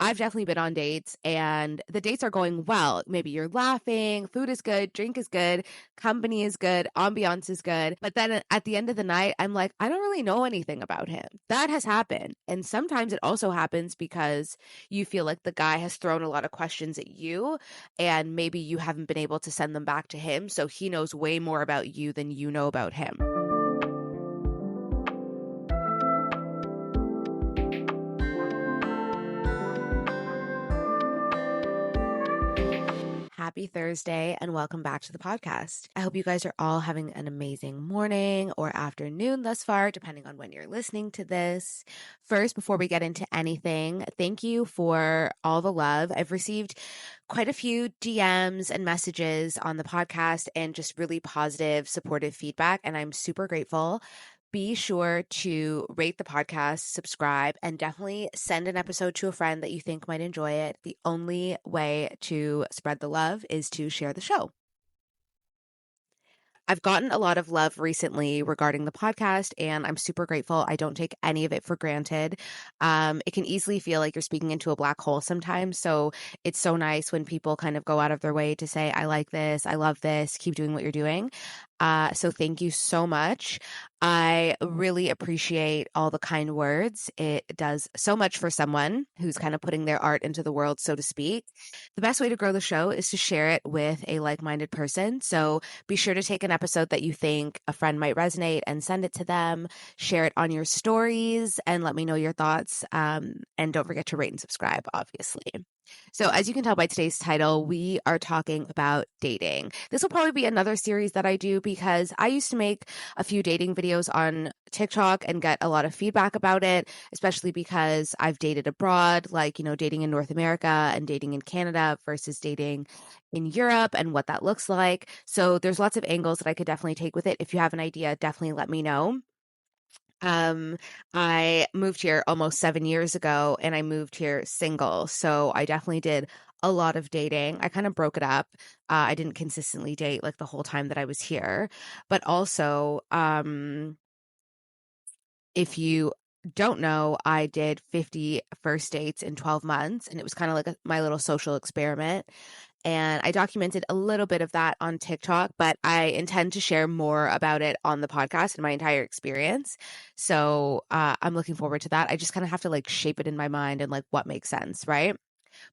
I've definitely been on dates and the dates are going well. Maybe you're laughing, food is good, drink is good, company is good, ambiance is good. But then at the end of the night, I'm like, I don't really know anything about him. That has happened. And sometimes it also happens because you feel like the guy has thrown a lot of questions at you and maybe you haven't been able to send them back to him. So he knows way more about you than you know about him. Happy Thursday and welcome back to the podcast. I hope you guys are all having an amazing morning or afternoon thus far, depending on when you're listening to this. First, before we get into anything, thank you for all the love. I've received quite a few DMs and messages on the podcast and just really positive, supportive feedback, and I'm super grateful. Be sure to rate the podcast, subscribe, and definitely send an episode to a friend that you think might enjoy it. The only way to spread the love is to share the show. I've gotten a lot of love recently regarding the podcast, and I'm super grateful. I don't take any of it for granted. It can easily feel like you're speaking into a black hole sometimes. So it's so nice when people kind of go out of their way to say, I like this, I love this, keep doing what you're doing. So thank you so much. I really appreciate all the kind words. It does so much for someone who's kind of putting their art into the world, so to speak. The best way to grow the show is to share it with a like-minded person. So be sure to take an episode that you think a friend might resonate and send it to them. Share it on your stories and let me know your thoughts. And don't forget to rate and subscribe, obviously. So as you can tell by today's title, we are talking about dating. This will probably be another series that I do because I used to make a few dating videos on TikTok and get a lot of feedback about it, especially because I've dated abroad, like, dating in North America and dating in Canada versus dating in Europe and what that looks like. So there's lots of angles that I could definitely take with it. If you have an idea, definitely let me know. I moved here almost 7 years ago and I moved here single. So I definitely did a lot of dating. I kind of broke it up. I didn't consistently date like the whole time that I was here. But also, if you don't know, I did 50 first dates in 12 months and it was kind of like my little social experiment. And I documented a little bit of that on TikTok, but I intend to share more about it on the podcast and my entire experience. So I'm looking forward to that. I just kind of have to like shape it in my mind and like what makes sense, right?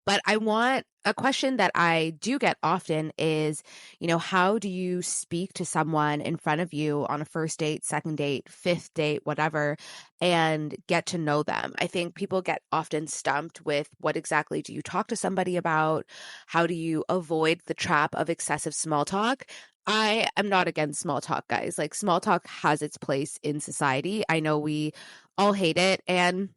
But I want a question that I do get often is, how do you speak to someone in front of you on a first date, second date, fifth date, whatever, and get to know them? I think people get often stumped with what exactly do you talk to somebody about? How do you avoid the trap of excessive small talk? I am not against small talk, guys. Like small talk has its place in society. I know we all hate it and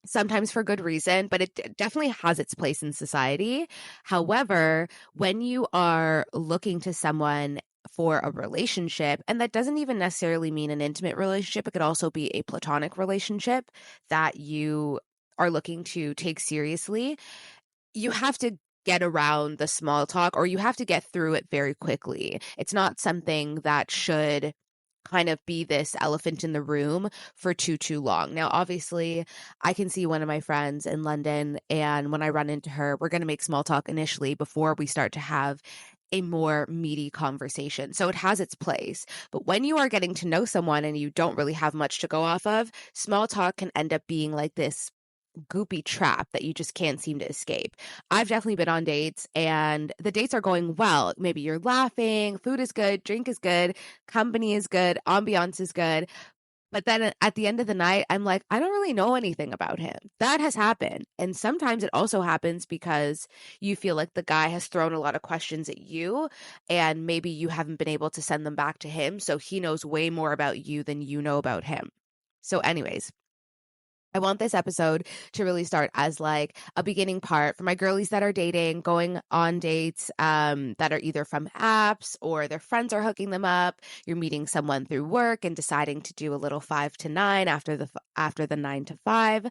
sometimes for good reason, but it definitely has its place in society. However, when you are looking to someone for a relationship, and that doesn't even necessarily mean an intimate relationship, it could also be a platonic relationship that you are looking to take seriously, you have to get around the small talk or you have to get through it very quickly. It's not something that should kind of be this elephant in the room for too long. Now, obviously, I can see one of my friends in London, and when I run into her, we're going to make small talk initially before we start to have a more meaty conversation. So it has its place. But when you are getting to know someone and you don't really have much to go off of, small talk can end up being like this goopy trap that you just can't seem to escape. I've definitely been on dates and the dates are going well. Maybe you're laughing, food is good, drink is good, company is good, ambiance is good. But then at the end of the night, I'm like, I don't really know anything about him. That has happened. And sometimes it also happens because you feel like the guy has thrown a lot of questions at you and maybe you haven't been able to send them back to him. So he knows way more about you than you know about him. So anyways, I want this episode to really start as like a beginning part for my girlies that are dating, going on dates that are either from apps or their friends are hooking them up. You're meeting someone through work and deciding to do a little 5 to 9 after the 9 to 5.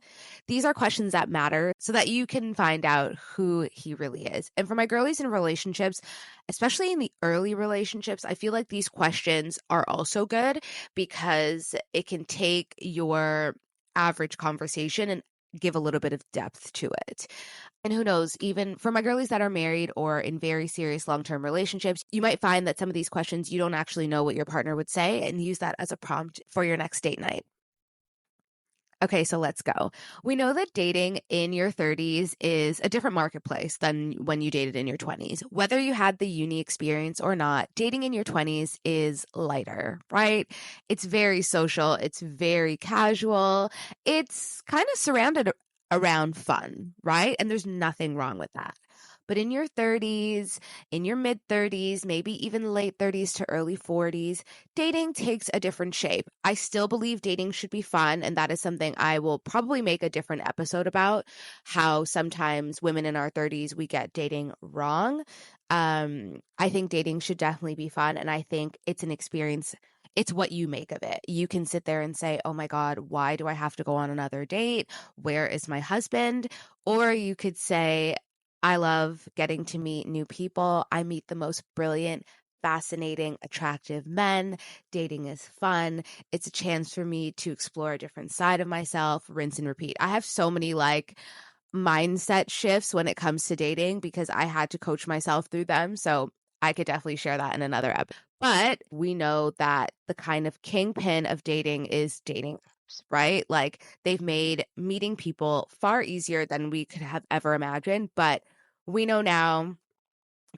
These are questions that matter so that you can find out who he really is. And for my girlies in relationships, especially in the early relationships, I feel like these questions are also good because it can take your average conversation and give a little bit of depth to it. And who knows, even for my girlies that are married or in very serious long-term relationships, you might find that some of these questions you don't actually know what your partner would say, and use that as a prompt for your next date night. Okay, so let's go. We know that dating in your 30s is a different marketplace than when you dated in your 20s. Whether you had the uni experience or not, dating in your 20s is lighter, right? It's very social, it's very casual, it's kind of surrounded around fun, right? And there's nothing wrong with that. But in your 30s, in your mid 30s, maybe even late 30s to early 40s, dating takes a different shape. I still believe dating should be fun, and that is something I will probably make a different episode about, how sometimes women in our 30s, we get dating wrong. I think dating should definitely be fun, and I think it's an experience. It's what you make of it. You can sit there and say, oh my God, why do I have to go on another date? Where is my husband? Or you could say, I love getting to meet new people. I meet the most brilliant, fascinating, attractive men. Dating is fun. It's a chance for me to explore a different side of myself, rinse and repeat. I have so many like mindset shifts when it comes to dating because I had to coach myself through them. So I could definitely share that in another episode. But we know that the kind of kingpin of dating is dating apps, right? Like they've made meeting people far easier than we could have ever imagined. But we know now,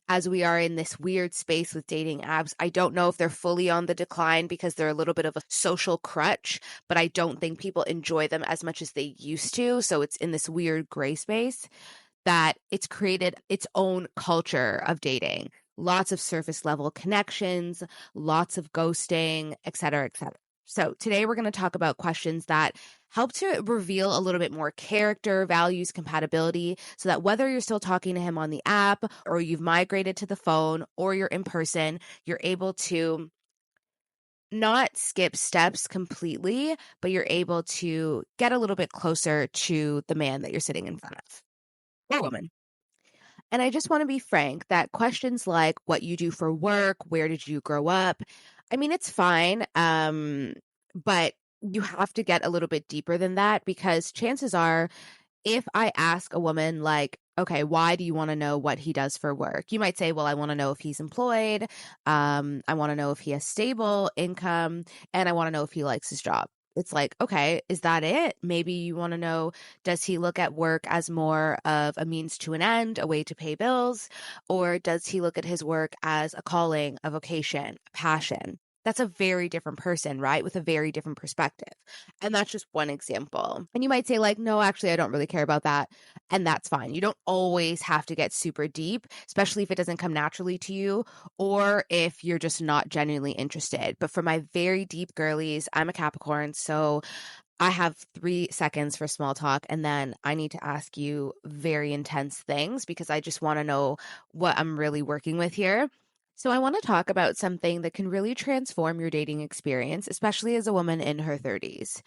as we are in this weird space with dating apps, I don't know if they're fully on the decline because they're a little bit of a social crutch, but I don't think people enjoy them as much as they used to. So it's in this weird gray space that it's created its own culture of dating. Lots of surface level connections, lots of ghosting, et cetera, et cetera. So today we're going to talk about questions that help to reveal a little bit more character, values, compatibility, so that whether you're still talking to him on the app or you've migrated to the phone or you're in person, you're able to not skip steps completely, but you're able to get a little bit closer to the man that you're sitting in front of, or woman. And I just want to be frank that questions like what you do for work, where did you grow up? I mean, it's fine. But you have to get a little bit deeper than that, because chances are, if I ask a woman, like, okay, why do you want to know what he does for work? You might say, well, I want to know if he's employed. I want to know if he has stable income, and I want to know if he likes his job. It's like, okay, is that it? Maybe you want to know, does he look at work as more of a means to an end, a way to pay bills? Or does he look at his work as a calling, a vocation, a passion? That's a very different person, right? With a very different perspective. And that's just one example. And you might say, like, no, actually, I don't really care about that. And that's fine. You don't always have to get super deep, especially if it doesn't come naturally to you or if you're just not genuinely interested. But for my very deep girlies, I'm a Capricorn. So I have 3 seconds for small talk, and then I need to ask you very intense things because I just want to know what I'm really working with here. So I want to talk about something that can really transform your dating experience, especially as a woman in her 30s.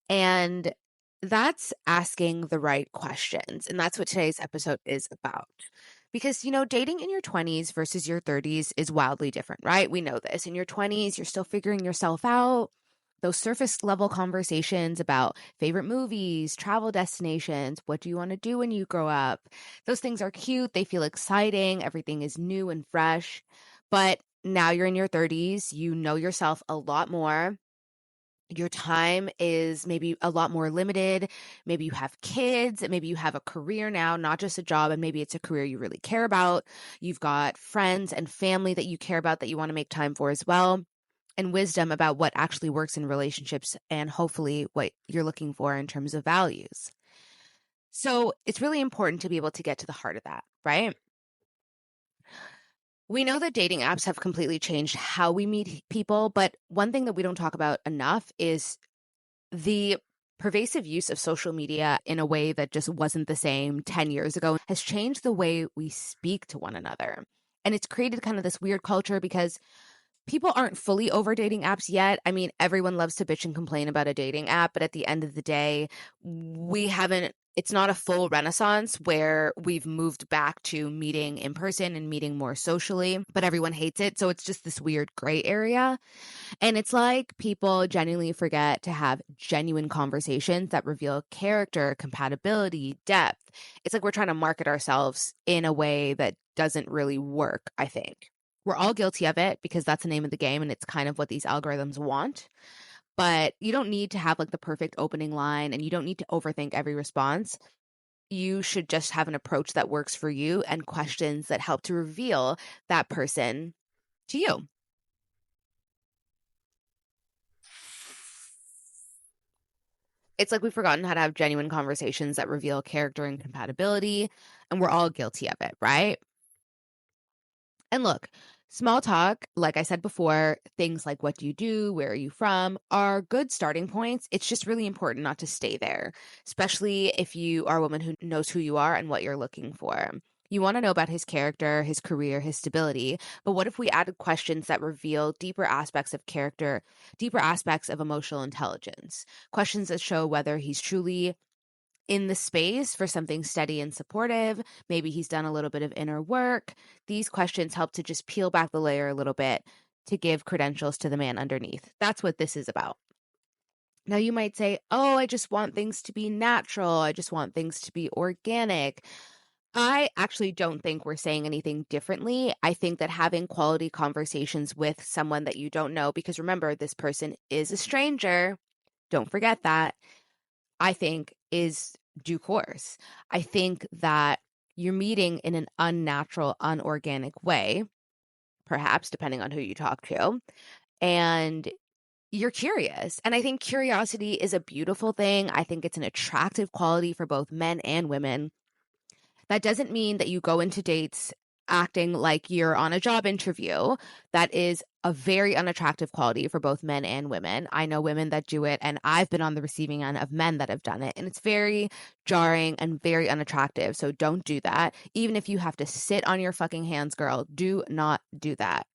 And that's asking the right questions. And that's what today's episode is about. Because, dating in your 20s versus your 30s is wildly different, right? We know this. In your 20s, you're still figuring yourself out. Those surface level conversations about favorite movies, travel destinations, what do you want to do when you grow up? Those things are cute. They feel exciting. Everything is new and fresh. But now you're in your 30s, you know yourself a lot more. Your time is maybe a lot more limited. Maybe you have kids, maybe you have a career now, not just a job, and maybe it's a career you really care about. You've got friends and family that you care about that you want to make time for as well, and wisdom about what actually works in relationships and hopefully what you're looking for in terms of values. So it's really important to be able to get to the heart of that, right? We know that dating apps have completely changed how we meet people, but one thing that we don't talk about enough is the pervasive use of social media in a way that just wasn't the same 10 years ago has changed the way we speak to one another. And it's created kind of this weird culture because people aren't fully over dating apps yet. I mean, everyone loves to bitch and complain about a dating app, but at the end of the day, we haven't It's not a full renaissance where we've moved back to meeting in person and meeting more socially, but everyone hates it. So it's just this weird gray area. And it's like people genuinely forget to have genuine conversations that reveal character, compatibility, depth. It's like we're trying to market ourselves in a way that doesn't really work, I think. We're all guilty of it because that's the name of the game and it's kind of what these algorithms want. But you don't need to have like the perfect opening line and you don't need to overthink every response. You should just have an approach that works for you and questions that help to reveal that person to you. It's like we've forgotten how to have genuine conversations that reveal character and compatibility, and we're all guilty of it, right? And look, small talk, like I said before, things like what do you do, where are you from, are good starting points. It's just really important not to stay there, especially if you are a woman who knows who you are and what you're looking for. You want to know about his character, his career, his stability, but what if we added questions that reveal deeper aspects of character, deeper aspects of emotional intelligence, questions that show whether he's truly in the space for something steady and supportive. Maybe he's done a little bit of inner work. These questions help to just peel back the layer a little bit to give credentials to the man underneath. That's what this is about. Now, you might say, oh, I just want things to be natural. I just want things to be organic. I actually don't think we're saying anything differently. I think that having quality conversations with someone that you don't know, because remember, this person is a stranger. Don't forget that. I think is due course. I think that you're meeting in an unnatural, unorganic way, perhaps depending on who you talk to, and you're curious. And I think curiosity is a beautiful thing. I think it's an attractive quality for both men and women. That doesn't mean that you go into dates acting like you're on a job interview. That is a very unattractive quality for both men and women. I know women that do it, and I've been on the receiving end of men that have done it, and it's very jarring and very unattractive. So don't do that. Even if you have to sit on your fucking hands, girl, do not do that.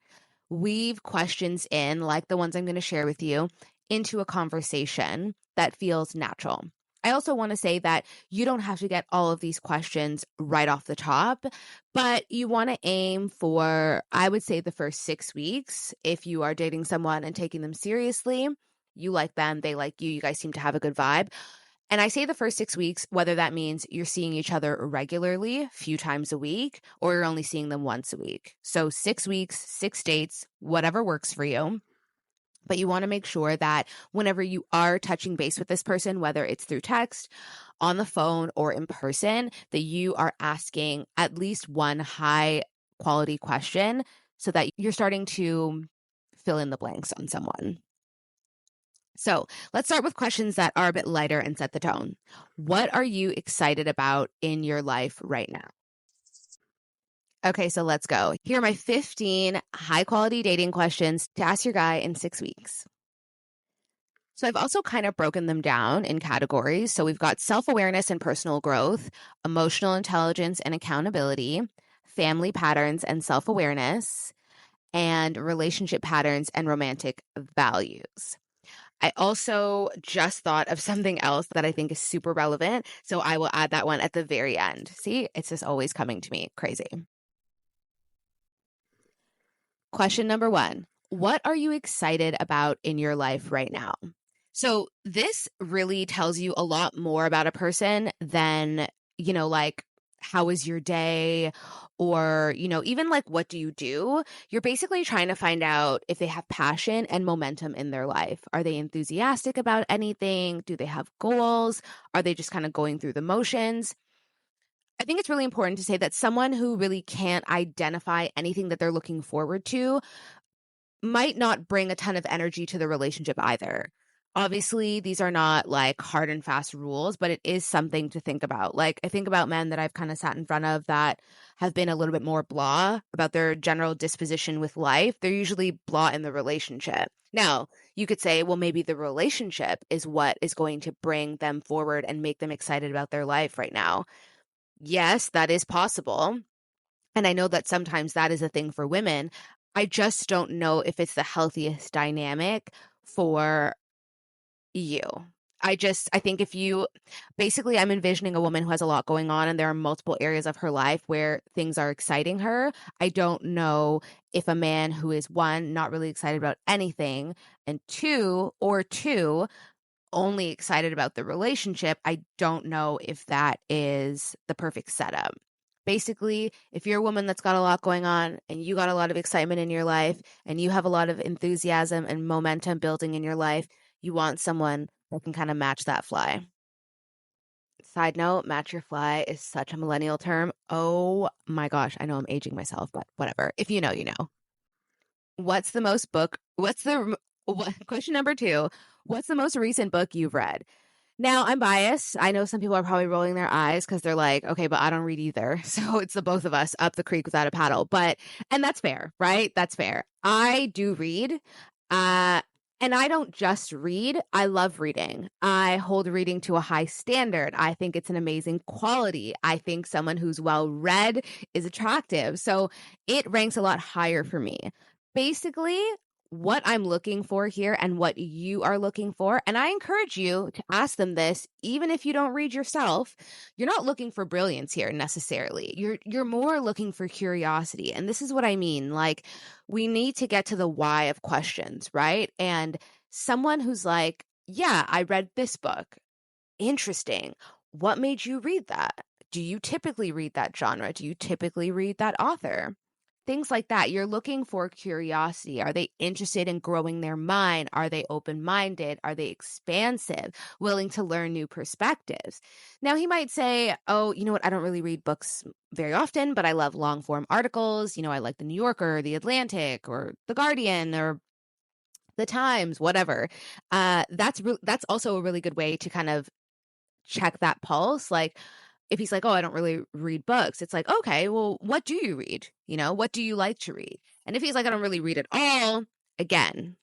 Weave questions in, like the ones I'm going to share with you, into a conversation that feels natural. I also want to say that you don't have to get all of these questions right off the top, but you want to aim for, I would say, the first 6 weeks. If you are dating someone and taking them seriously, you like them, they like you guys seem to have a good vibe. And I say the first 6 weeks, whether that means you're seeing each other regularly, a few times a week, or you're only seeing them once a week. So 6 weeks, 6 dates, whatever works for you. But you want to make sure that whenever you are touching base with this person, whether it's through text, on the phone, or in person, that you are asking at least one high quality question so that you're starting to fill in the blanks on someone. So let's start with questions that are a bit lighter and set the tone. What are you excited about in your life right now? Okay, so let's go. Here are my 15 high quality dating questions to ask your guy in 6 weeks. So I've also kind of broken them down in categories. So we've got self-awareness and personal growth, emotional intelligence and accountability, family patterns and self-awareness, and relationship patterns and romantic values. I also just thought of something else that I think is super relevant. So I will add that one at the very end. See, it's just always coming to me. Crazy. Question number 1. What are you excited about in your life right now? So this really tells you a lot more about a person than, like, how was your day? Or, even like, what do you do? You're basically trying to find out if they have passion and momentum in their life. Are they enthusiastic about anything? Do they have goals? Are they just kind of going through the motions? I think it's really important to say that someone who really can't identify anything that they're looking forward to might not bring a ton of energy to the relationship either. Obviously, these are not like hard and fast rules, but it is something to think about. Like, I think about men that I've kind of sat in front of that have been a little bit more blah about their general disposition with life. They're usually blah in the relationship. Now, you could say, well, maybe the relationship is what is going to bring them forward and make them excited about their life right now. Yes, that is possible. And I know that sometimes that is a thing for women. I just don't know if it's the healthiest dynamic for you. I think if you basically, I'm envisioning a woman who has a lot going on and there are multiple areas of her life where things are exciting her. I don't know if a man who is one, not really excited about anything, and two, only excited about the relationship, I don't know if that is the perfect setup. Basically, if you're a woman that's got a lot going on and you got a lot of excitement in your life and you have a lot of enthusiasm and momentum building in your life, you want someone that can kind of match that fly. Side note, match your fly is such a millennial term. Oh my gosh, I know I'm aging myself, but whatever. If you know, you know. What's the most book? Question number two, what's the most recent book you've read? Now, I'm biased. I know some people are probably rolling their eyes because they're like, okay, but I don't read either. So it's the both of us up the creek without a paddle. And that's fair, right? That's fair. I do read. Uh, and I don't just read. I love reading. I hold reading to a high standard. I think it's an amazing quality. I think someone who's well read is attractive. So it ranks a lot higher for me. Basically, what I'm looking for here and what you are looking for. And I encourage you to ask them this, even if you don't read yourself. You're not looking for brilliance here necessarily. You're more looking for curiosity. And this is what I mean. Like, we need to get to the why of questions, right? And someone who's like, yeah, I read this book. Interesting. What made you read that? Do you typically read that genre? Do you typically read that author? Things like that. You're looking for curiosity. Are they interested in growing their mind? Are they open-minded? Are they expansive, willing to learn new perspectives? Now, he might say, oh, you know what? I don't really read books very often, but I love long form articles. I like the New Yorker, the Atlantic, or the Guardian, or the Times, whatever. That's also a really good way to kind of check that pulse. Like, if he's like, oh, I don't really read books, it's like, okay, well, what do you read? What do you like to read? And if he's like, I don't really read at all, again,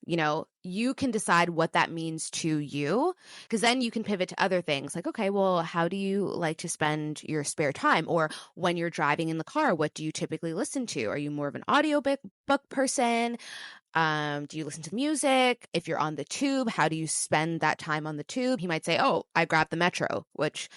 you can decide what that means to you, because then you can pivot to other things like, okay, well, how do you like to spend your spare time? Or when you're driving in the car, what do you typically listen to? Are you more of an audiobook person? Do you listen to music? If you're on the tube, how do you spend that time on the tube? He might say, oh, I grab the metro, which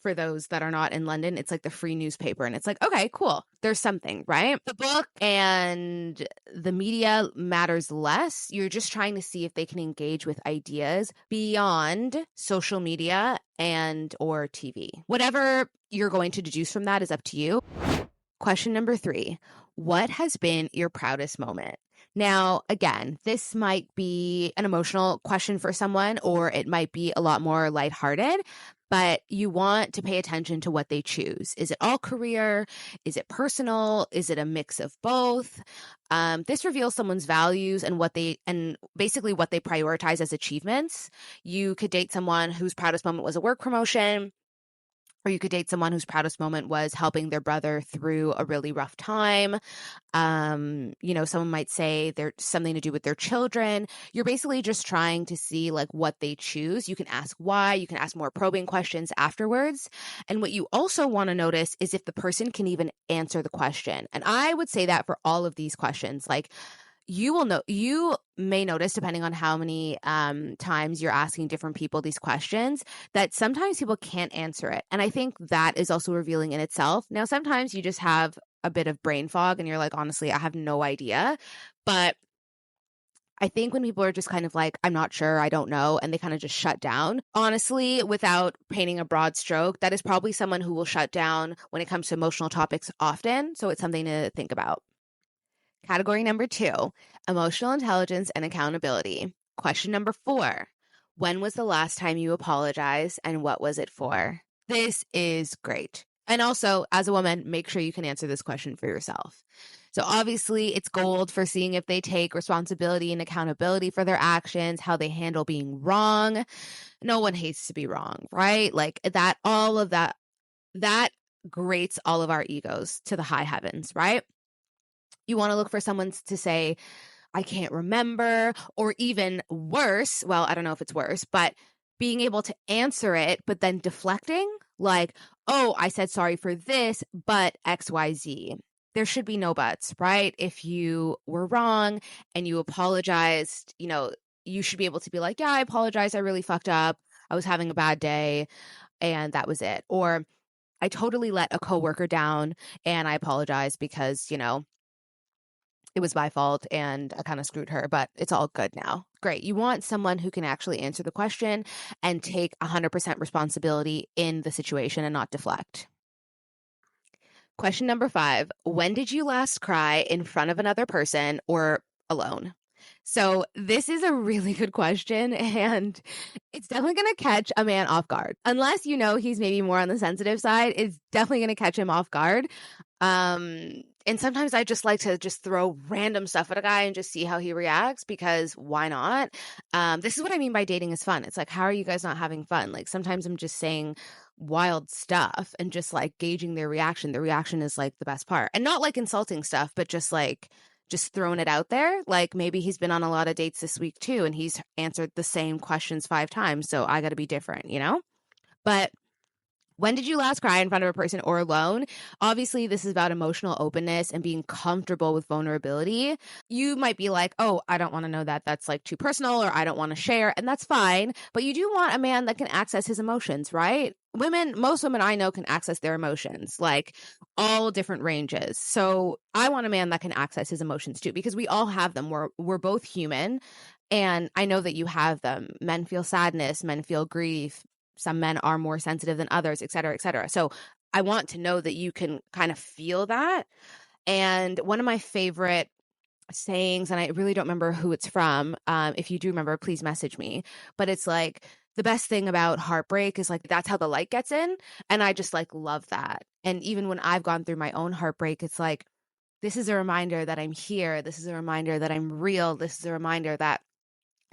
for those that are not in London, it's like the free newspaper. And it's like, okay, cool. There's something, right? The book and the media matters less. You're just trying to see if they can engage with ideas beyond social media and or TV. Whatever you're going to deduce from that is up to you. Question number 3, what has been your proudest moment? Now, again, this might be an emotional question for someone, or it might be a lot more lighthearted, but you want to pay attention to what they choose. Is it all career? Is it personal? Is it a mix of both? This reveals someone's values and basically what they prioritize as achievements. You could date someone whose proudest moment was a work promotion, or you could date someone whose proudest moment was helping their brother through a really rough time. Someone might say there's something to do with their children. You're basically just trying to see like what they choose. You can ask why, you can ask more probing questions afterwards. And what you also want to notice is if the person can even answer the question. And I would say that for all of these questions, like, you may notice, depending on how many times you're asking different people these questions, that sometimes people can't answer it. And I think that is also revealing in itself. Now, sometimes you just have a bit of brain fog and you're like, honestly, I have no idea. But I think when people are just kind of like, I'm not sure, I don't know, and they kind of just shut down, honestly, without painting a broad stroke, that is probably someone who will shut down when it comes to emotional topics often. So it's something to think about. Category number 2, emotional intelligence and accountability. Question number 4, when was the last time you apologized and what was it for? This is great. And also, as a woman, make sure you can answer this question for yourself. So obviously, it's gold for seeing if they take responsibility and accountability for their actions, how they handle being wrong. No one hates to be wrong, right? Like that, all of that grates all of our egos to the high heavens, right? You want to look for someone to say, I can't remember, or even worse, well, I don't know if it's worse, but being able to answer it, but then deflecting, like, oh, I said sorry for this, but XYZ. There should be no buts, right? If you were wrong and you apologized, you should be able to be like, yeah, I apologize. I really fucked up. I was having a bad day and that was it. Or I totally let a coworker down and I apologize because, it was my fault and I kind of screwed her, but it's all good now. Great. You want someone who can actually answer the question and take 100% responsibility in the situation and not deflect. Question number 5. When did you last cry in front of another person or alone? So this is a really good question, and it's definitely going to catch a man off guard. Unless he's maybe more on the sensitive side, it's definitely going to catch him off guard. And sometimes I just like to just throw random stuff at a guy and just see how he reacts, because why not? This is what I mean by dating is fun. It's like, how are you guys not having fun? Like, sometimes I'm just saying wild stuff and just like gauging their reaction. The reaction is like the best part, and not like insulting stuff, but just throwing it out there. Like, maybe he's been on a lot of dates this week too, and he's answered the same questions 5 times. So I got to be different, But when did you last cry in front of a person or alone? Obviously, this is about emotional openness and being comfortable with vulnerability. You might be like, oh, I don't want to know that. That's like too personal, or I don't want to share. And that's fine. But you do want a man that can access his emotions, right? Most women I know can access their emotions, like all different ranges. So I want a man that can access his emotions too, because we all have them. We're both human. And I know that you have them. Men feel sadness, men feel grief. Some men are more sensitive than others, et cetera, et cetera. So I want to know that you can kind of feel that. And one of my favorite sayings, and I really don't remember who it's from. If you do remember, please message me. But it's like, the best thing about heartbreak is like, that's how the light gets in. And I just like love that. And even when I've gone through my own heartbreak, it's like, this is a reminder that I'm here. This is a reminder that I'm real. This is a reminder that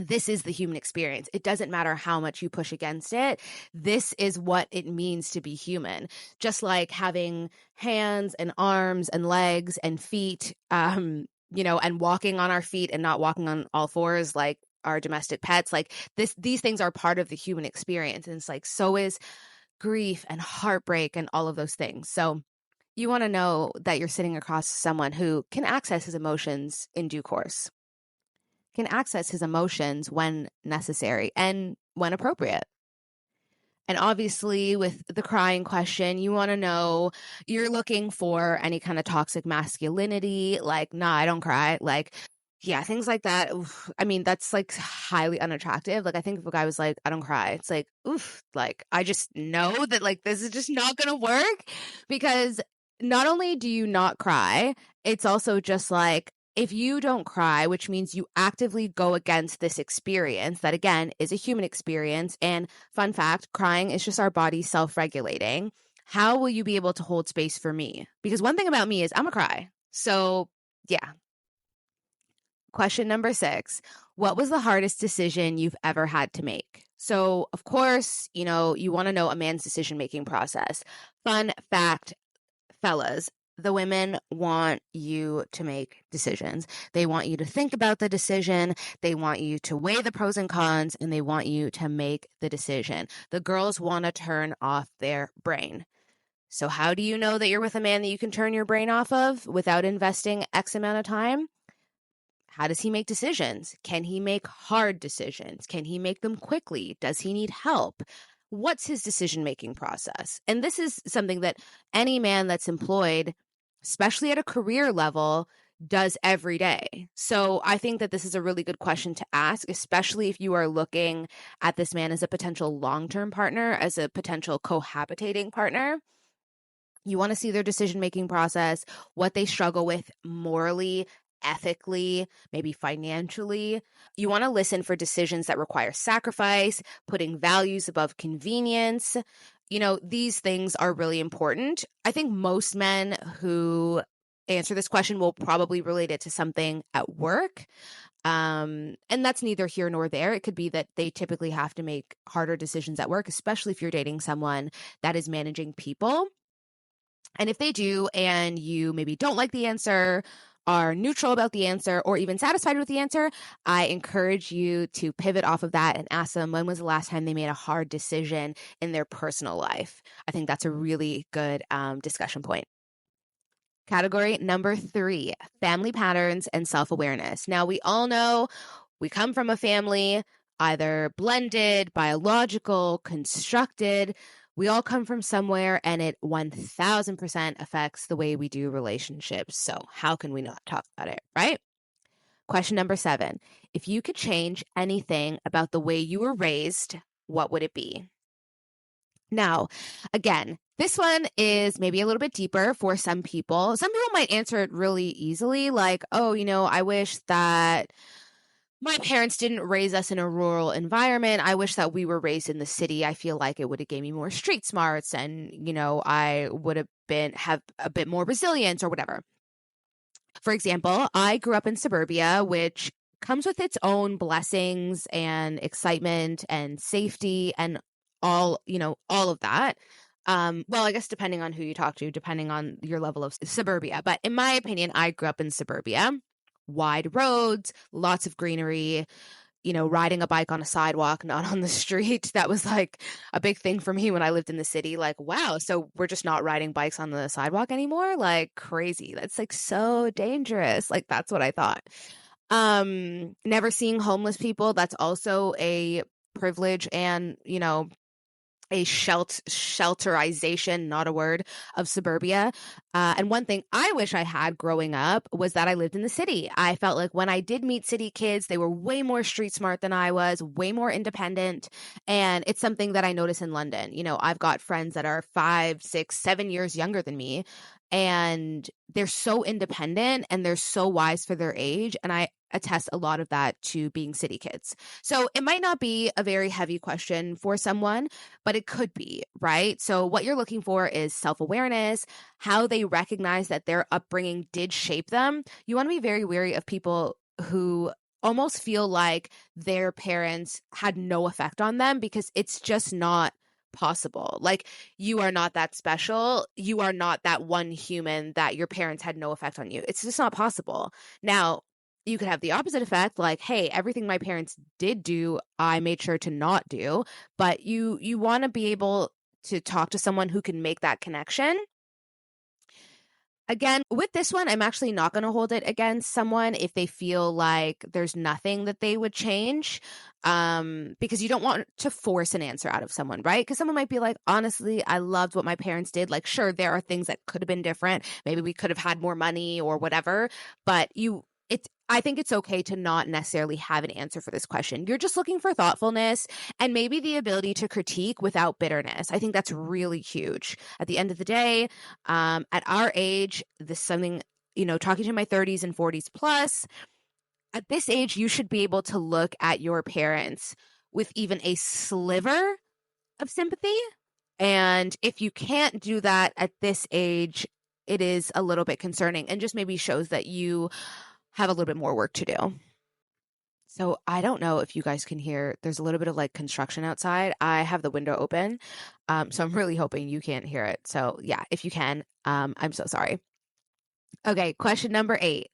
this is the human experience. It doesn't matter how much you push against it. This is what it means to be human. Just like having hands and arms and legs and feet, and walking on our feet and not walking on all fours like our domestic pets. Like these things are part of the human experience. And it's like, so is grief and heartbreak and all of those things. So you want to know that you're sitting across someone who can access his emotions in due course, can access his emotions when necessary and when appropriate. And obviously, with the crying question, you want to know, you're looking for any kind of toxic masculinity, like, nah, I don't cry. Like, yeah, things like that. Oof, I mean, that's like highly unattractive. Like, I think if a guy was like, I don't cry, it's like, oof, like, I just know that like this is just not going to work, because not only do you not cry, it's also just like, if you don't cry, which means you actively go against this experience that, again, is a human experience. And fun fact, crying is just our body self-regulating. How will you be able to hold space for me? Because one thing about me is I'm a cry. So yeah. Question number 6. What was the hardest decision you've ever had to make? So of course, you want to know a man's decision-making process. Fun fact, fellas, the women want you to make decisions. They want you to think about the decision. They want you to weigh the pros and cons, and they want you to make the decision. The girls want to turn off their brain. So how do you know that you're with a man that you can turn your brain off of without investing X amount of time? How does he make decisions? Can he make hard decisions? Can he make them quickly? Does he need help? What's his decision-making process? And this is something that any man that's employed, especially at a career level, does every day. So I think that this is a really good question to ask, especially if you are looking at this man as a potential long-term partner, as a potential cohabitating partner. You want to see their decision-making process, what they struggle with morally, ethically, maybe financially. You want to listen for decisions that require sacrifice, putting values above convenience. These things are really important. I think most men who answer this question will probably relate it to something at work. And that's neither here nor there. It could be that they typically have to make harder decisions at work, especially if you're dating someone that is managing people. And if they do, and you maybe don't like the answer, are neutral about the answer, or even satisfied with the answer, I encourage you to pivot off of that and ask them, when was the last time they made a hard decision in their personal life? I think that's a really good discussion point. Category number 3, family patterns and self-awareness. Now, we all know we come from a family either blended, biological, constructed. We all come from somewhere, and it 1000% affects the way we do relationships. So how can we not talk about it, right? Question number 7. If you could change anything about the way you were raised, what would it be? Now, again, this one is maybe a little bit deeper for some people. Some people might answer it really easily, like, oh, I wish that my parents didn't raise us in a rural environment. I wish that we were raised in the city. I feel like it would have gave me more street smarts, and, I would have a bit more resilience or whatever. For example, I grew up in suburbia, which comes with its own blessings and excitement and safety and all of that. Well, I guess depending on who you talk to, depending on your level of suburbia. But in my opinion, I grew up in suburbia, wide roads, lots of greenery, riding a bike on a sidewalk, not on the street. That was like a big thing for me when I lived in the city. Like, wow, so we're just not riding bikes on the sidewalk anymore? Like, crazy. That's like so dangerous. Like, that's what I thought. Never seeing homeless people. That's also a privilege and, a shelterization, not a word, of suburbia. And one thing I wish I had growing up was that I lived in the city. I felt like when I did meet city kids, they were way more street smart than I was, way more independent. And it's something that I notice in London. I've got friends that are 5, 6, 7 years younger than me, and they're so independent and they're so wise for their age. And I attest a lot of that to being city kids. So it might not be a very heavy question for someone, but it could be, right? So what you're looking for is self-awareness, how they recognize that their upbringing did shape them. You want to be very wary of people who almost feel like their parents had no effect on them, because it's just not possible. Like, you are not that special. You are not that one human that your parents had no effect on you. It's just not possible. Now, you could have the opposite effect, like, hey, everything my parents did do, I made sure to not do. But you want to be able to talk to someone who can make that connection. Again, with this one, I'm actually not going to hold it against someone if they feel like there's nothing that they would change, because you don't want to force an answer out of someone, right? Because someone might be like, honestly, I loved what my parents did. Like, sure, there are things that could have been different. Maybe we could have had more money or whatever, but I think it's okay to not necessarily have an answer for this question. You're just looking for thoughtfulness and maybe the ability to critique without bitterness. I think that's really huge. At the end of the day, at our age, this is something, talking to my 30s and 40s plus, at this age, you should be able to look at your parents with even a sliver of sympathy. And if you can't do that at this age, it is a little bit concerning and just maybe shows that you have a little bit more work to do. So I don't know if you guys can hear, there's a little bit of like construction outside. I have the window open. So I'm really hoping you can't hear it. So yeah, if you can, I'm so sorry. Okay, question number 8.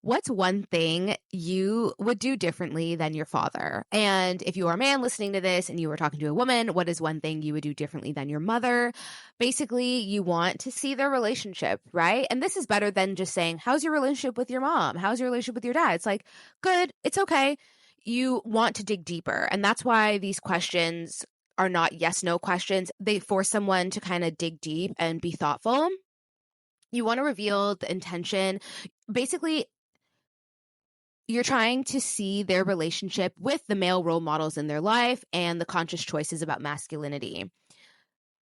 What's one thing you would do differently than your father? And if you are a man listening to this and you were talking to a woman, what is one thing you would do differently than your mother? Basically, you want to see their relationship, right? And this is better than just saying, how's your relationship with your mom? How's your relationship with your dad? It's like, good, it's okay. You want to dig deeper. And that's why these questions are not yes-no questions. They force someone to kind of dig deep and be thoughtful. You want to reveal the intention. Basically, you're trying to see their relationship with the male role models in their life and the conscious choices about masculinity.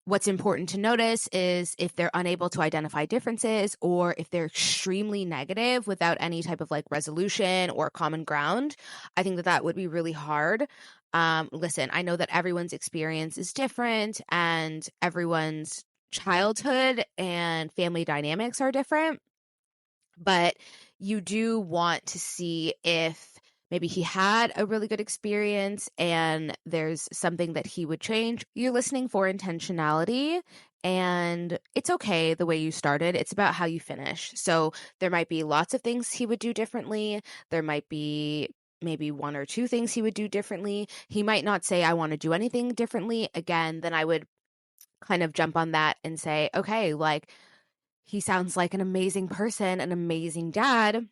What's important to notice is if they're unable to identify differences or if they're extremely negative without any type of like resolution or common ground. I think that would be really hard. Listen, I know that everyone's experience is different and everyone's childhood and family dynamics are different. But you do want to see if maybe he had a really good experience and there's something that he would change. You're listening for intentionality, and it's okay the way you started. It's about how you finish. So there might be lots of things he would do differently. There might be maybe 1 or 2 things he would do differently. He might not say, I want to do anything differently. Again, then I would kind of jump on that and say, okay, like, he sounds like an amazing person, an amazing dad.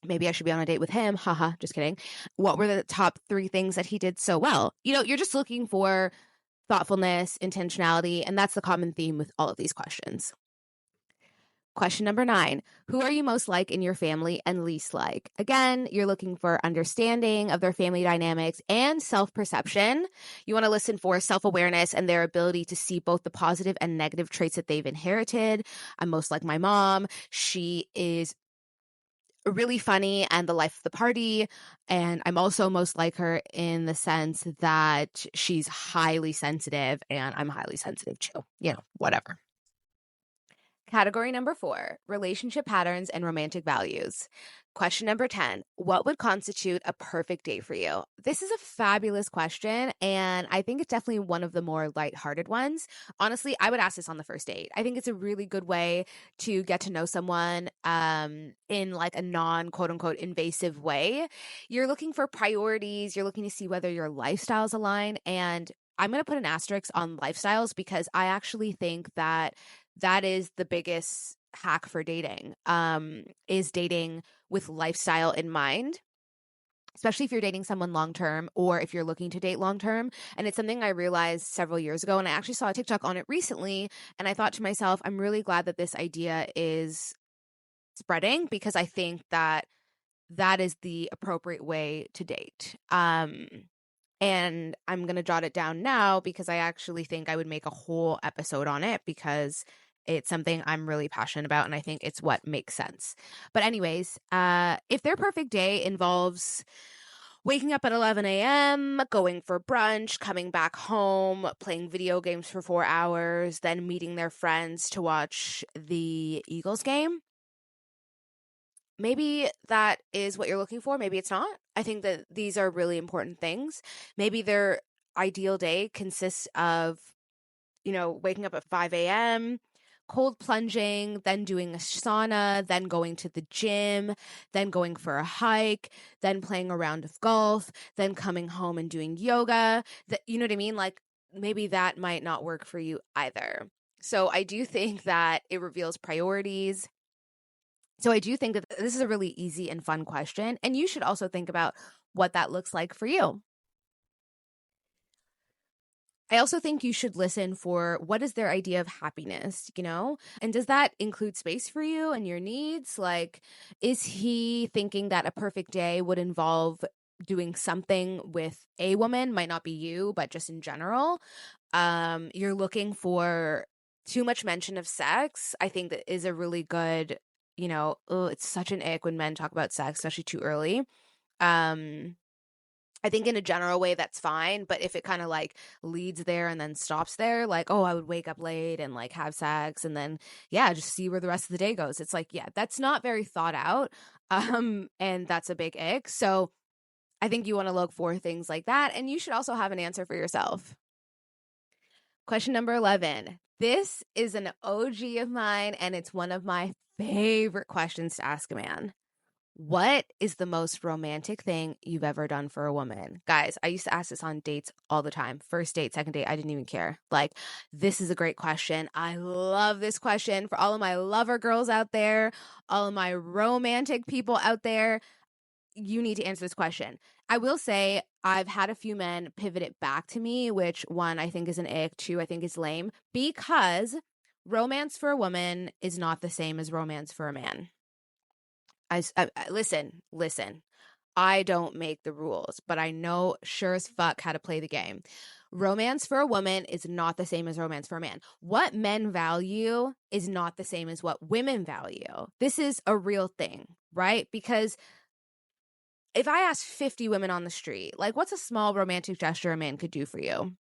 Maybe I should be on a date with him. Haha, just kidding. What were the top 3 things that he did so well? You're just looking for thoughtfulness, intentionality, and that's the common theme with all of these questions. Question number 9, who are you most like in your family and least like? Again, you're looking for understanding of their family dynamics and self-perception. You want to listen for self-awareness and their ability to see both the positive and negative traits that they've inherited. I'm most like my mom. She is really funny and the life of the party. And I'm also most like her in the sense that she's highly sensitive and I'm highly sensitive too. Whatever. Category number 4, relationship patterns and romantic values. Question number 10, what would constitute a perfect date for you? This is a fabulous question, and I think it's definitely one of the more lighthearted ones. Honestly, I would ask this on the first date. I think it's a really good way to get to know someone in like a non-quote unquote invasive way. You're looking for priorities, you're looking to see whether your lifestyles align, and I'm going to put an asterisk on lifestyles because I actually think that is the biggest hack for dating, is dating with lifestyle in mind, especially if you're dating someone long-term or if you're looking to date long-term. And it's something I realized several years ago, and I actually saw a TikTok on it recently, and I thought to myself, I'm really glad that this idea is spreading because I think that is the appropriate way to date. And I'm going to jot it down now because I actually think I would make a whole episode on it because it's something I'm really passionate about and I think it's what makes sense. But anyways, if their perfect day involves waking up at 11 a.m., going for brunch, coming back home, playing video games for 4 hours, then meeting their friends to watch the Eagles game, maybe that is what you're looking for. Maybe it's not. I think that these are really important things. Maybe their ideal day consists of, waking up at 5 a.m., cold plunging, then doing a sauna, then going to the gym, then going for a hike, then playing a round of golf, then coming home and doing yoga. You know what I mean? Like maybe that might not work for you either. So I do think that it reveals priorities. So I do think that this is a really easy and fun question, and you should also think about what that looks like for you. I also think you should listen for what is their idea of happiness, and does that include space for you and your needs? Like, is he thinking that a perfect day would involve doing something with a woman, might not be you, but just in general? You're looking for too much mention of sex. I think that is a really good, it's such an ick when men talk about sex, especially too early. I think in a general way that's fine, but if it kind of like leads there and then stops there, like, oh, I would wake up late and like have sex and then just see where the rest of the day goes. It's like, that's not very thought out. And that's a big ick. So I think you want to look for things like that, and you should also have an answer for yourself. Question number 11. This is an OG of mine, and it's one of my favorite questions to ask a man. What is the most romantic thing you've ever done for a woman? Guys, I used to ask this on dates all the time. First date, second date, I didn't even care. Like, this is a great question. I love this question for all of my lover girls out there, all of my romantic people out there. You need to answer this question. I will say I've had a few men pivot it back to me, which one I think is an ick, two I think is lame, because romance for a woman is not the same as romance for a man. I listen. I don't make the rules, but I know sure as fuck how to play the game. Romance for a woman is not the same as romance for a man. What men value is not the same as what women value. This is a real thing, right? Because if I ask 50 women on the street, like, what's a small romantic gesture a man could do for you?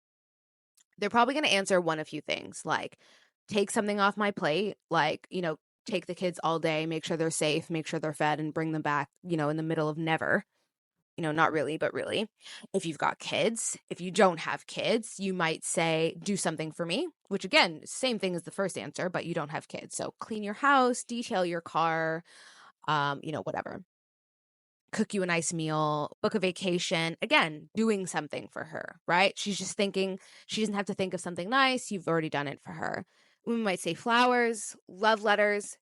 They're probably going to answer one of few things, like take something off my plate, like, take the kids all day, make sure they're safe, make sure they're fed, and bring them back, in the middle of never. Not really, but really. If you've got kids, if you don't have kids, you might say, do something for me, which again, same thing as the first answer, but you don't have kids. So clean your house, detail your car, whatever. Cook you a nice meal, book a vacation. Again, doing something for her, right? She's just thinking, she doesn't have to think of something nice. You've already done it for her. We might say flowers, love letters.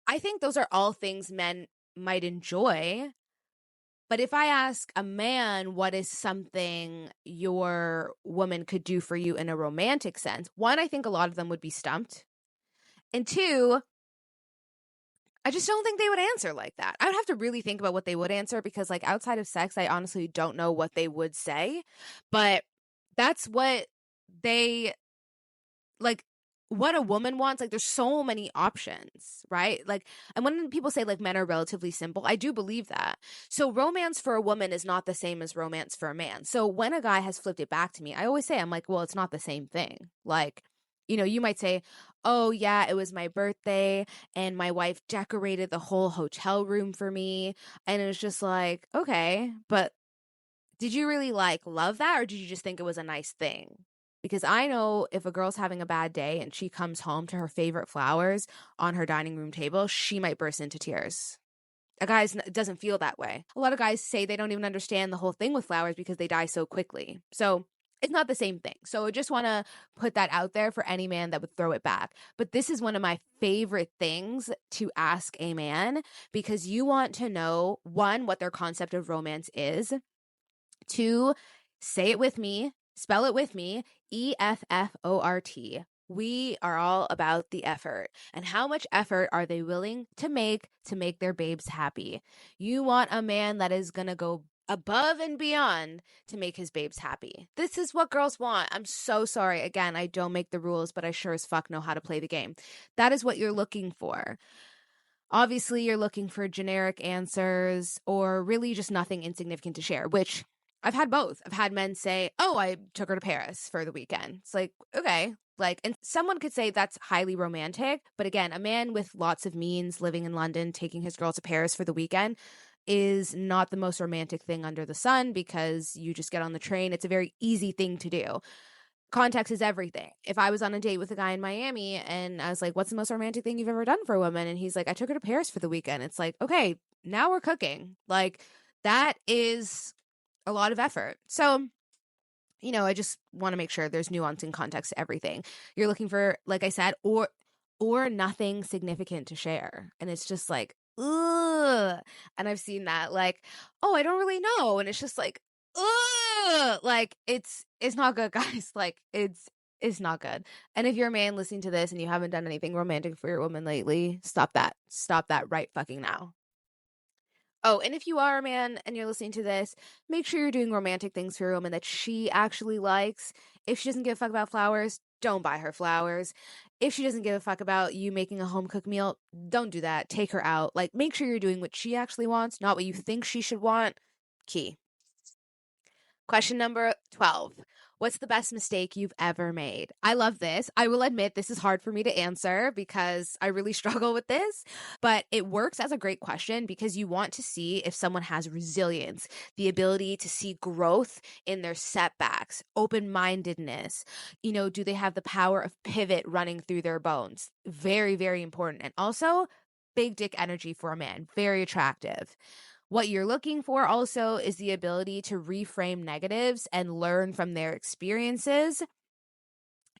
I think those are all things men might enjoy. But if I ask a man what is something your woman could do for you in a romantic sense, one, I think a lot of them would be stumped. And two, I just don't think they would answer like that. I would have to really think about what they would answer because, like, outside of sex, I honestly don't know what they would say. But that's what they like. What a woman wants, like, there's so many options, right? Like, and when people say like men are relatively simple, I do believe that. So romance for a woman is not the same as romance for a man. So when a guy has flipped it back to me, I always say, I'm like, well, it's not the same thing. Like, you might say, oh yeah, it was my birthday and my wife decorated the whole hotel room for me. And it was just like, okay, but did you really like love that, or did you just think it was a nice thing? Because I know if a girl's having a bad day and she comes home to her favorite flowers on her dining room table, she might burst into tears. A guy doesn't feel that way. A lot of guys say they don't even understand the whole thing with flowers because they die so quickly. So it's not the same thing. So I just want to put that out there for any man that would throw it back. But this is one of my favorite things to ask a man because you want to know, one, what their concept of romance is. Two, say it with me, spell it with me, EFFORT. We are all about the effort. And how much effort are they willing to make their babes happy? You want a man that is going to go above and beyond to make his babes happy. This is what girls want. I'm so sorry. Again, I don't make the rules, but I sure as fuck know how to play the game. That is what you're looking for. Obviously, you're looking for generic answers or really just nothing insignificant to share, which I've had both. I've had men say, oh, I took her to Paris for the weekend. It's like, okay. Like, and someone could say that's highly romantic. But again, a man with lots of means living in London, taking his girl to Paris for the weekend is not the most romantic thing under the sun because you just get on the train. It's a very easy thing to do. Context is everything. If I was on a date with a guy in Miami and I was like, what's the most romantic thing you've ever done for a woman? And he's like, I took her to Paris for the weekend. It's like, okay, now we're cooking. Like, that is a lot of effort. So, I just want to make sure there's nuance and context to everything. You're looking for, like I said, or nothing significant to share. And it's just like, ugh. And I've seen that, like, oh, I don't really know. And it's just like, ugh. Like, it's not good, guys. Like, it's not good. And if you're a man listening to this and you haven't done anything romantic for your woman lately, stop that. Stop that right fucking now. Oh, and if you are a man and you're listening to this, make sure you're doing romantic things for a woman that she actually likes. If she doesn't give a fuck about flowers, don't buy her flowers. If she doesn't give a fuck about you making a home cooked meal, don't do that. Take her out. Like, make sure you're doing what she actually wants, not what you think she should want. Key. Question number 12. What's the best mistake you've ever made? I love this. I will admit this is hard for me to answer because I really struggle with this, but it works as a great question because you want to see if someone has resilience, the ability to see growth in their setbacks, open-mindedness. Do they have the power of pivot running through their bones? Very, very important. And also, big dick energy for a man. Very attractive. What you're looking for also is the ability to reframe negatives and learn from their experiences.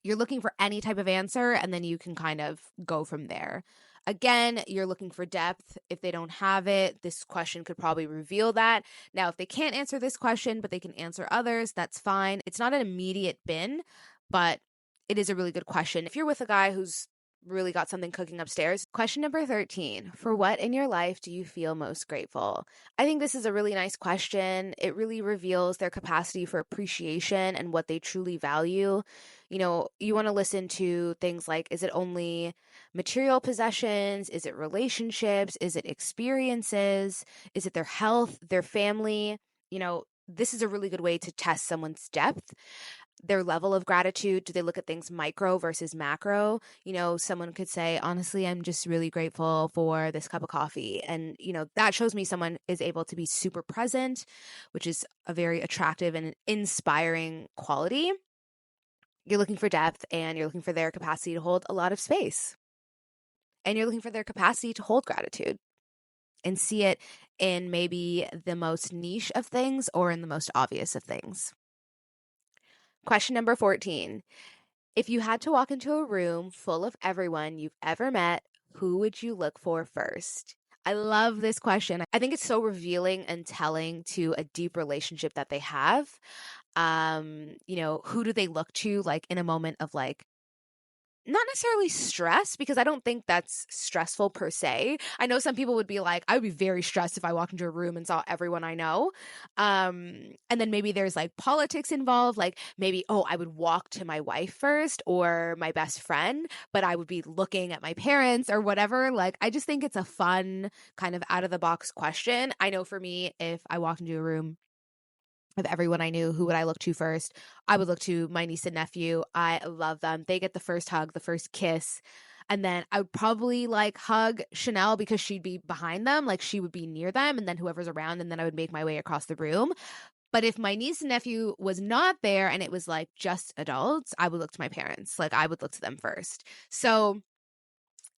You're looking for any type of answer, and then you can kind of go from there. Again, you're looking for depth. If they don't have it, this question could probably reveal that. Now, if they can't answer this question, but they can answer others, that's fine. It's not an immediate bin, but it is a really good question. If you're with a guy who's really got something cooking upstairs. Question number 13. For what in your life do you feel most grateful? I think this is a really nice question. It really reveals their capacity for appreciation and what they truly value. You want to listen to things like, is it only material possessions? Is it relationships? Is it experiences? Is it their health, their family? This is a really good way to test someone's depth. Their level of gratitude. Do they look at things micro versus macro? Someone could say, honestly, I'm just really grateful for this cup of coffee. And, that shows me someone is able to be super present, which is a very attractive and inspiring quality. You're looking for depth and you're looking for their capacity to hold a lot of space. And you're looking for their capacity to hold gratitude and see it in maybe the most niche of things or in the most obvious of things. Question number 14. If you had to walk into a room full of everyone you've ever met, who would you look for first? I love this question. I think it's so revealing and telling to a deep relationship that they have. Who do they look to like in a moment of like not necessarily stress, because I don't think that's stressful per se. I know some people would be like, I would be very stressed if I walked into a room and saw everyone I know. And then maybe there's like politics involved, like maybe, oh, I would walk to my wife first or my best friend, but I would be looking at my parents or whatever. Like, I just think it's a fun kind of out of the box question. I know for me, if I walked into a room of everyone I knew, who would I look to first? I would look to my niece and nephew. I love them. They get the first hug, the first kiss. And then I would probably like hug Chanel because she'd be behind them, like she would be near them, and then whoever's around, and then I would make my way across the room. But if my niece and nephew was not there and it was like just adults, I would look to my parents. Like I would look to them first. So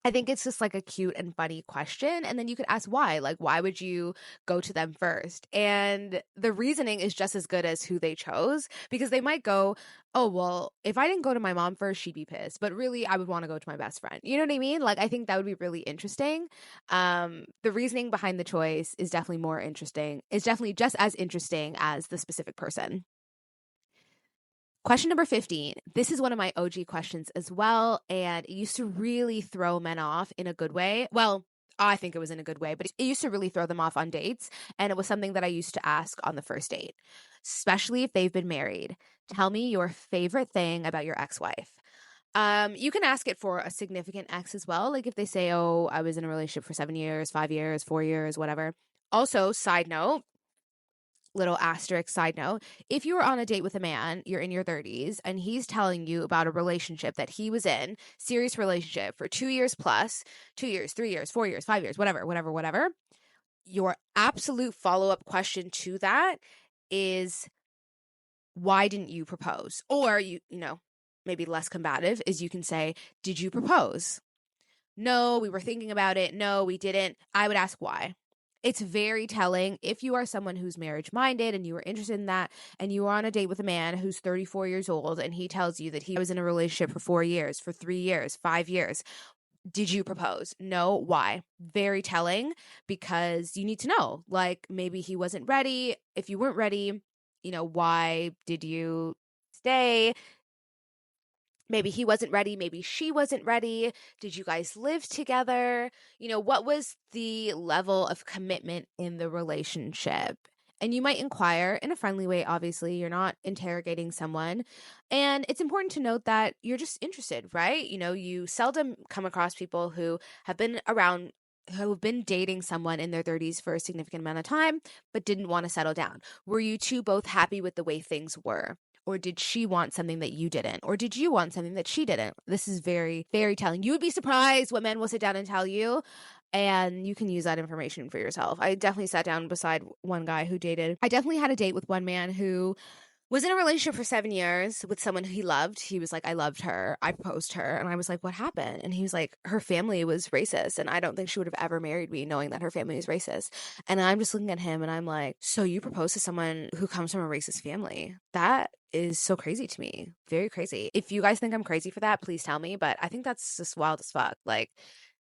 I think it's just like a cute and funny question. And then you could ask why. Like, why would you go to them first? And the reasoning is just as good as who they chose, because they might go, oh, well, if I didn't go to my mom first, she'd be pissed. But really, I would want to go to my best friend. You know what I mean? Like, I think that would be really interesting. The reasoning behind the choice is definitely more interesting. It's definitely just as interesting as the specific person. Question number 15. This is one of my OG questions as well, and it used to really throw men off in a good way. Well, I think it was in a good way, but it used to really throw them off on dates, and it was something that I used to ask on the first date, especially if they've been married. Tell me your favorite thing about your ex-wife. You can ask it for a significant ex as well, like if they say, oh, I was in a relationship for 7 years, 5 years, 4 years, whatever. Also, side note, little asterisk side note, if you were on a date with a man, you're in your 30s, and he's telling you about a relationship that he was in, serious relationship for 2 years plus, 2 years, 3 years, 4 years, 5 years, whatever, your absolute follow-up question to that is, why didn't you propose? Or maybe less combative is you can say, did you propose? No, we were thinking about it. No, we didn't. I would ask why. It's very telling if you are someone who's marriage minded and you are interested in that, and you are on a date with a man who's 34 years old and he tells you that he was in a relationship for 4 years, for 3 years, 5 years. Did you propose? No. Why? Very telling, because you need to know, like maybe he wasn't ready. If you weren't ready, why did you stay? Maybe he wasn't ready. Maybe she wasn't ready. Did you guys live together? What was the level of commitment in the relationship? And you might inquire in a friendly way, obviously. You're not interrogating someone. And it's important to note that you're just interested, right? You seldom come across people who have been around, who have been dating someone in their 30s for a significant amount of time, but didn't want to settle down. Were you two both happy with the way things were? Or did she want something that you didn't? Or did you want something that she didn't? This is very, very telling. You would be surprised what men will sit down and tell you, and you can use that information for yourself. I definitely sat down beside one guy who dated. I definitely had a date with one man who was in a relationship for 7 years with someone he loved. He was like, I loved her. I proposed to her. And I was like, what happened? And he was like, her family was racist. And I don't think she would have ever married me knowing that her family was racist. And I'm just looking at him and I'm like, so you proposed to someone who comes from a racist family? That is so crazy to me. Very crazy. If you guys think I'm crazy for that, please tell me. But I think that's just wild as fuck. Like,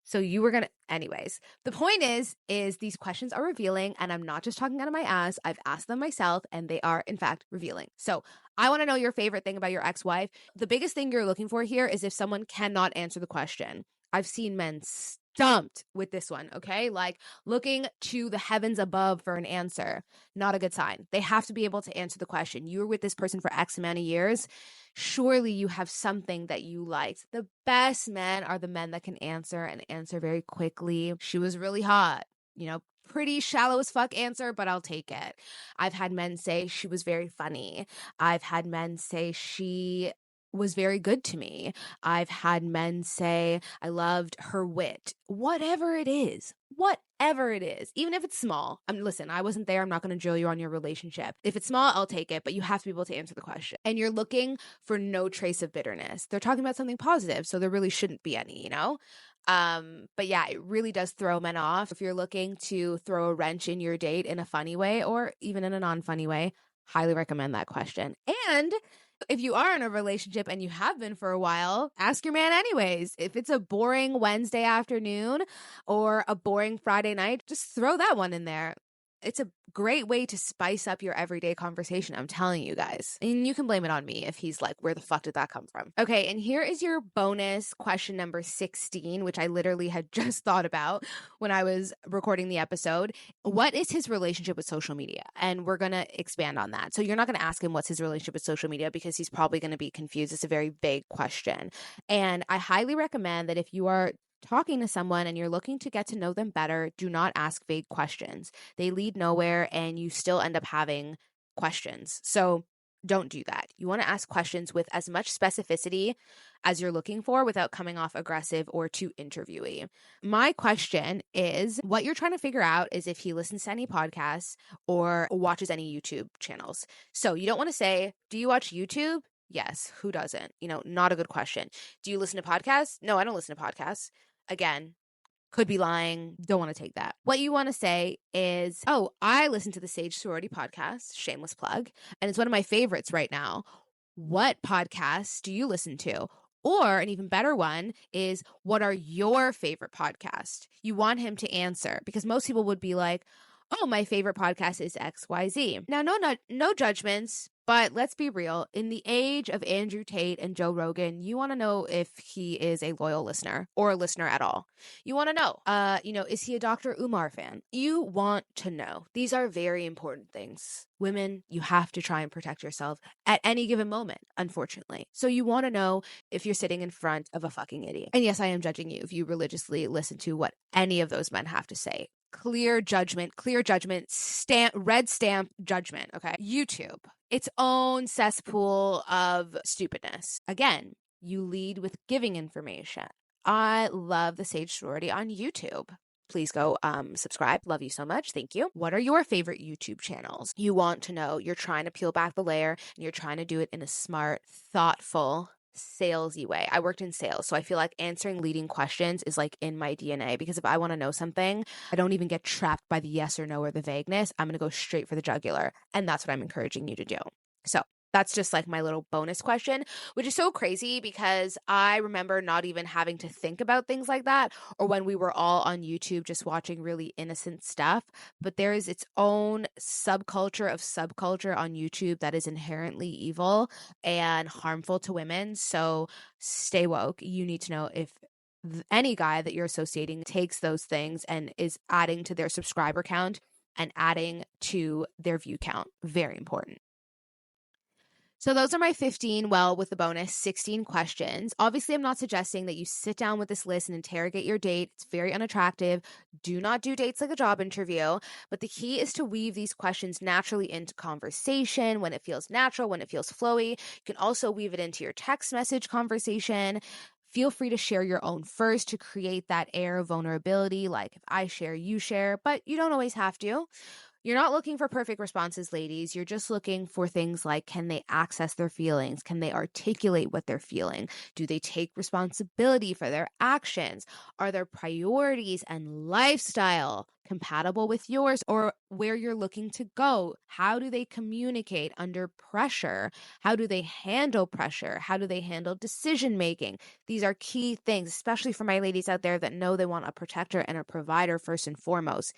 so you were going to, anyways, the point is these questions are revealing, and I'm not just talking out of my ass. I've asked them myself, and they are in fact revealing. So I want to know your favorite thing about your ex-wife. The biggest thing you're looking for here is if someone cannot answer the question. I've seen men stumped with this one, okay? Like looking to the heavens above for an answer. Not a good sign. They have to be able to answer the question. You were with this person for X amount of years. Surely you have something that you liked. The best men are the men that can answer and answer very quickly. She was really hot, pretty shallow as fuck answer, but I'll take it. I've had men say she was very funny. I've had men say she was very good to me. I've had men say I loved her wit. Whatever it is, even if it's small. Listen, I wasn't there. I'm not going to drill you on your relationship. If it's small, I'll take it, but you have to be able to answer the question. And you're looking for no trace of bitterness. They're talking about something positive, so there really shouldn't be any, But yeah, it really does throw men off. If you're looking to throw a wrench in your date in a funny way or even in a non-funny way, highly recommend that question. And If you are in a relationship and you have been for a while, ask your man anyways. If it's a boring Wednesday afternoon or a boring Friday night, just throw that one in there. It's a great way to spice up your everyday conversation, I'm telling you guys. And you can blame it on me if he's like, where the fuck did that come from? Okay, and here is your bonus question number 16, which I literally had just thought about when I was recording the episode. What is his relationship with social media? And we're going to expand on that. So you're not going to ask him what's his relationship with social media because he's probably going to be confused. It's a very vague question. And I highly recommend that if you are talking to someone and you're looking to get to know them better, do not ask vague questions. They lead nowhere and you still end up having questions. So don't do that. You want to ask questions with as much specificity as you're looking for without coming off aggressive or too interviewee. My question is, what you're trying to figure out is if he listens to any podcasts or watches any YouTube channels. So you don't want to say, do you watch YouTube? Yes. Who doesn't? Not a good question. Do you listen to podcasts? No, I don't listen to podcasts. Again, could be lying. Don't want to take that. What you want to say is, oh, I listen to the Sage Sorority podcast, shameless plug, and it's one of my favorites right now. What podcasts do you listen to? Or an even better one is, what are your favorite podcasts? You want him to answer because most people would be like, oh, my favorite podcast is XYZ. Now, no judgments, but let's be real. In the age of Andrew Tate and Joe Rogan, you want to know if he is a loyal listener or a listener at all. You want to know, is he a Dr. Umar fan? You want to know. These are very important things. Women, you have to try and protect yourself at any given moment, unfortunately. So you want to know if you're sitting in front of a fucking idiot. And yes, I am judging you if you religiously listen to what any of those men have to say. Clear judgment, red stamp judgment, okay? YouTube, its own cesspool of stupidness. Again, you lead with giving information. I love the Sage Sorority on YouTube. Please go subscribe. Love you so much. Thank you. What are your favorite YouTube channels? You want to know. You're trying to peel back the layer and you're trying to do it in a smart, thoughtful, salesy way. I worked in sales, so I feel like answering leading questions is like in my DNA because if I want to know something, I don't even get trapped by the yes or no or the vagueness. I'm going to go straight for the jugular, and that's what I'm encouraging you to do. So that's just like my little bonus question, which is so crazy because I remember not even having to think about things like that, or when we were all on YouTube just watching really innocent stuff. But there is its own subculture on YouTube that is inherently evil and harmful to women. So stay woke. You need to know if any guy that you're associating takes those things and is adding to their subscriber count and adding to their view count. Very important. So those are my 15, with the bonus, 16 questions. Obviously, I'm not suggesting that you sit down with this list and interrogate your date. It's very unattractive. Do not do dates like a job interview. But the key is to weave these questions naturally into conversation when it feels natural, when it feels flowy. You can also weave it into your text message conversation. Feel free to share your own first to create that air of vulnerability. Like if I share, you share, but you don't always have to. You're not looking for perfect responses, ladies. You're just looking for things like, can they access their feelings? Can they articulate what they're feeling? Do they take responsibility for their actions? Are their priorities and lifestyle compatible with yours or where you're looking to go? How do they communicate under pressure? How do they handle pressure? How do they handle decision making? These are key things, especially for my ladies out there that know they want a protector and a provider first and foremost.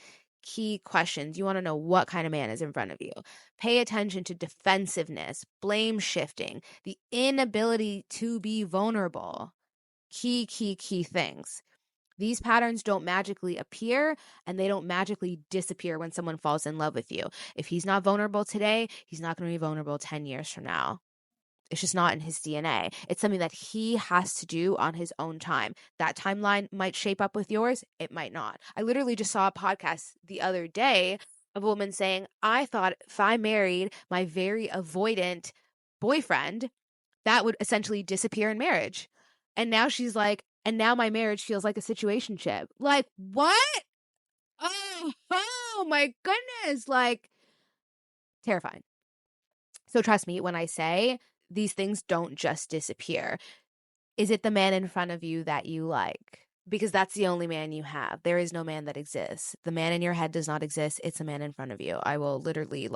Key questions. You want to know what kind of man is in front of you. Pay attention to defensiveness, blame shifting, the inability to be vulnerable. Key things. These patterns don't magically appear and they don't magically disappear when someone falls in love with you. If he's not vulnerable today, he's not going to be vulnerable 10 years from now. It's just not in his DNA. It's something that he has to do on his own time. That timeline might shape up with yours. It might not. I literally just saw a podcast the other day of a woman saying, I thought if I married my very avoidant boyfriend, that would essentially disappear in marriage. And now she's like, and now my marriage feels like a situationship. Like, what? Oh my goodness. Like, terrifying. So trust me when I say these things don't just disappear. Is it the man in front of you that you like? Because that's the only man you have. There is no man that exists. The man in your head does not exist. It's a man in front of you. I will literally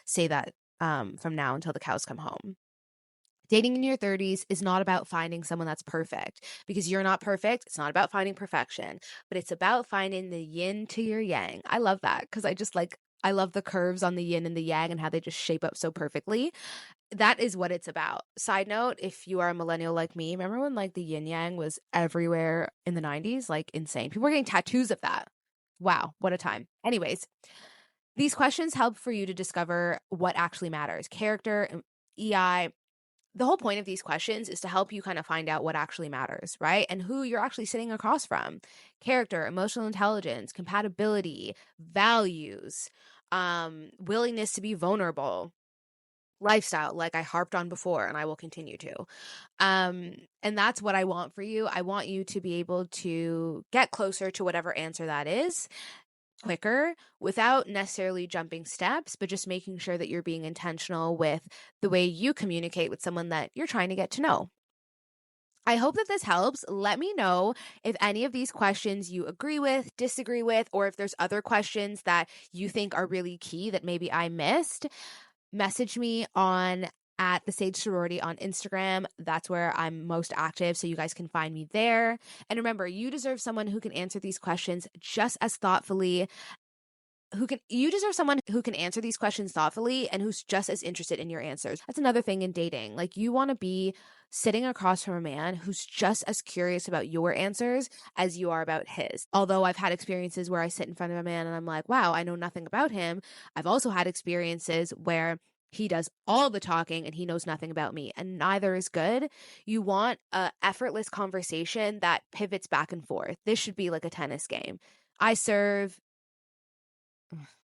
say that from now until the cows come home. Dating in your 30s is not about finding someone that's perfect, because you're not perfect. It's not about finding perfection, but it's about finding the yin to your yang. I love that because I love the curves on the yin and the yang and how they just shape up so perfectly. That is what it's about. Side note, if you are a millennial like me, remember when like the yin yang was everywhere in the 90s? Like insane. People were getting tattoos of that. Wow, what a time. Anyways, these questions help for you to discover what actually matters. Character, EI, the whole point of these questions is to help you kind of find out what actually matters, right? And who you're actually sitting across from. Character, emotional intelligence, compatibility, values, willingness to be vulnerable, lifestyle, like I harped on before, and I will continue to. And that's what I want for you. I want you to be able to get closer to whatever answer that is quicker without necessarily jumping steps, but just making sure that you're being intentional with the way you communicate with someone that you're trying to get to know. I hope that this helps. Let me know if any of these questions you agree with, disagree with, or if there's other questions that you think are really key that maybe I missed. Message me on at the Sage Sorority on Instagram. That's where I'm most active, so you guys can find me there. And remember, you deserve someone who can answer these questions just as thoughtfully. You deserve someone who can answer these questions thoughtfully and who's just as interested in your answers. That's another thing in dating. Like, you want to be sitting across from a man who's just as curious about your answers as you are about his. Although I've had experiences where I sit in front of a man and I'm like, wow, I know nothing about him. I've also had experiences where he does all the talking and he knows nothing about me, and neither is good. You want a effortless conversation that pivots back and forth. This should be like a tennis game. I serve.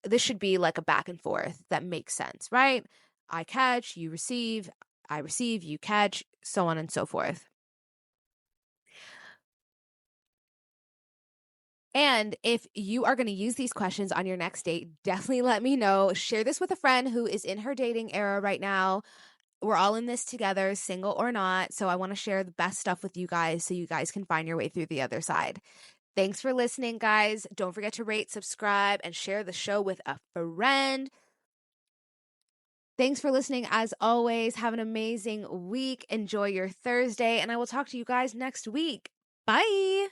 This should be like a back and forth that makes sense, right? I catch, you receive, I receive, you catch, so on and so forth. And if you are going to use these questions on your next date, definitely let me know. Share this with a friend who is in her dating era right now. We're all in this together, single or not. So I want to share the best stuff with you guys so you guys can find your way through the other side. Thanks for listening, guys. Don't forget to rate, subscribe, and share the show with a friend. Thanks for listening. As always, have an amazing week. Enjoy your Thursday, and I will talk to you guys next week. Bye.